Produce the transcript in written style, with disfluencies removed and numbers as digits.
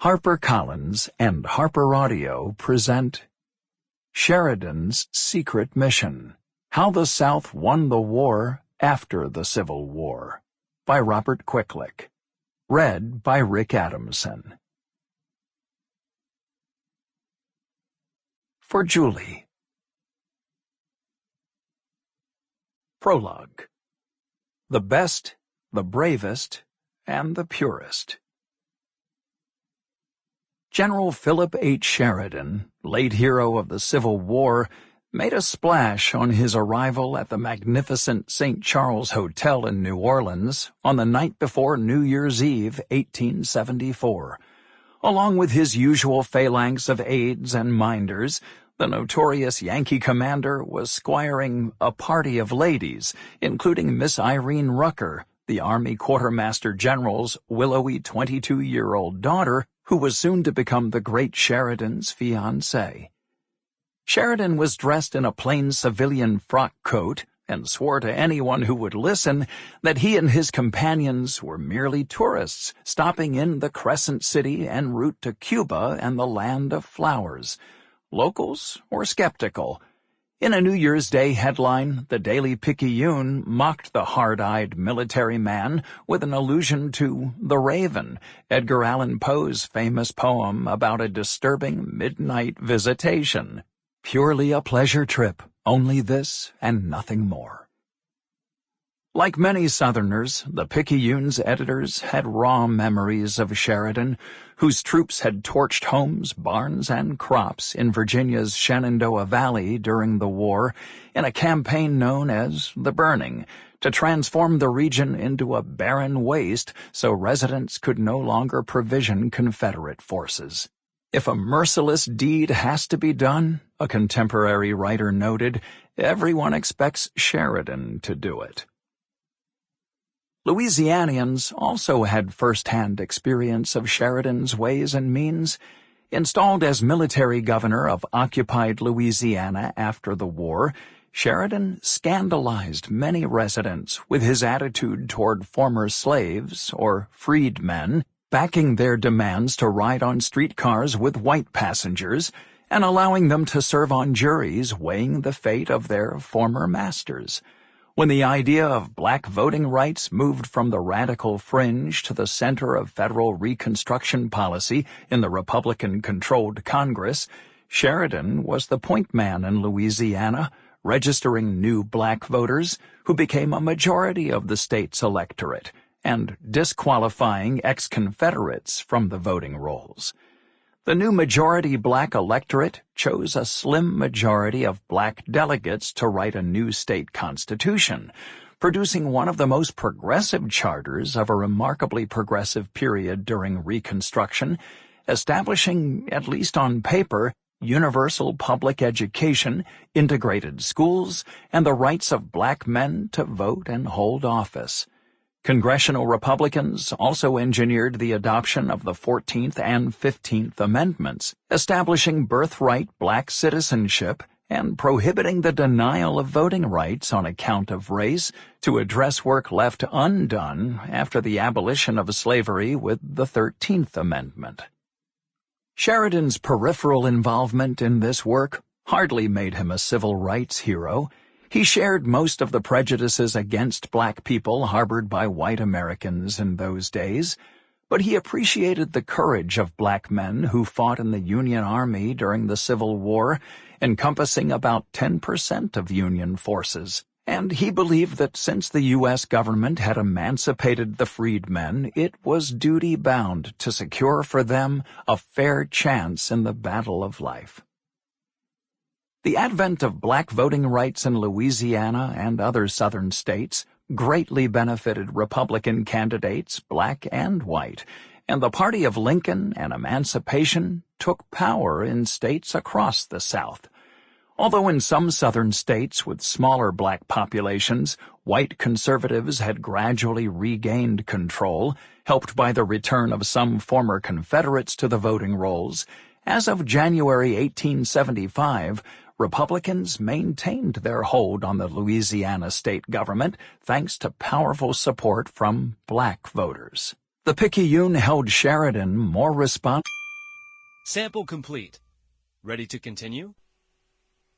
HarperCollins and Harper Audio present Sheridan's Secret Mission: How the South Won the War After the Civil War, by Robert Cwiklik. Read by Rick Adamson. For Julie. Prologue. The best, the bravest, and the purest. General Philip H. Sheridan, late hero of the Civil War, made a splash on his arrival at the magnificent St. Charles Hotel in New Orleans on the night before New Year's Eve, 1874. Along with his usual phalanx of aides and minders, the notorious Yankee commander was squiring a party of ladies, including Miss Irene Rucker, the Army Quartermaster General's willowy 22-year-old daughter, who was soon to become the great Sheridan's fiancée. Sheridan was dressed in a plain civilian frock coat and swore to anyone who would listen that he and his companions were merely tourists stopping in the Crescent City en route to Cuba and the land of flowers. Locals or skeptical? In a New Year's Day headline, the Daily Picayune mocked the hard-eyed military man with an allusion to The Raven, Edgar Allan Poe's famous poem about a disturbing midnight visitation. Purely a pleasure trip, only this and nothing more. Like many Southerners, the Picayune's editors had raw memories of Sheridan, whose troops had torched homes, barns, and crops in Virginia's Shenandoah Valley during the war in a campaign known as the Burning, to transform the region into a barren waste so residents could no longer provision Confederate forces. If a merciless deed has to be done, a contemporary writer noted, everyone expects Sheridan to do it. Louisianians also had first-hand experience of Sheridan's ways and means. Installed as military governor of occupied Louisiana after the war, Sheridan scandalized many residents with his attitude toward former slaves, or freedmen, backing their demands to ride on streetcars with white passengers and allowing them to serve on juries weighing the fate of their former masters. When the idea of black voting rights moved from the radical fringe to the center of federal Reconstruction policy in the Republican-controlled Congress, Sheridan was the point man in Louisiana, registering new black voters who became a majority of the state's electorate and disqualifying ex-Confederates from the voting rolls. The new majority black electorate chose a slim majority of black delegates to write a new state constitution, producing one of the most progressive charters of a remarkably progressive period during Reconstruction, establishing, at least on paper, universal public education, integrated schools, and the rights of black men to vote and hold office. Congressional Republicans also engineered the adoption of the 14th and 15th Amendments, establishing birthright black citizenship and prohibiting the denial of voting rights on account of race to address work left undone after the abolition of slavery with the 13th Amendment. Sheridan's peripheral involvement in this work hardly made him a civil rights hero. He shared most of the prejudices against black people harbored by white Americans in those days, but he appreciated the courage of black men who fought in the Union Army during the Civil War, encompassing about 10% of Union forces, and he believed that since the U.S. government had emancipated the freedmen, it was duty-bound to secure for them a fair chance in the battle of life. The advent of black voting rights in Louisiana and other southern states greatly benefited Republican candidates, black and white, and the party of Lincoln and emancipation took power in states across the South. Although in some southern states with smaller black populations, white conservatives had gradually regained control, helped by the return of some former Confederates to the voting rolls, as of January 1875, Republicans maintained their hold on the Louisiana state government thanks to powerful support from black voters. The Picayune held Sheridan more responsible. Sample complete. Ready to continue?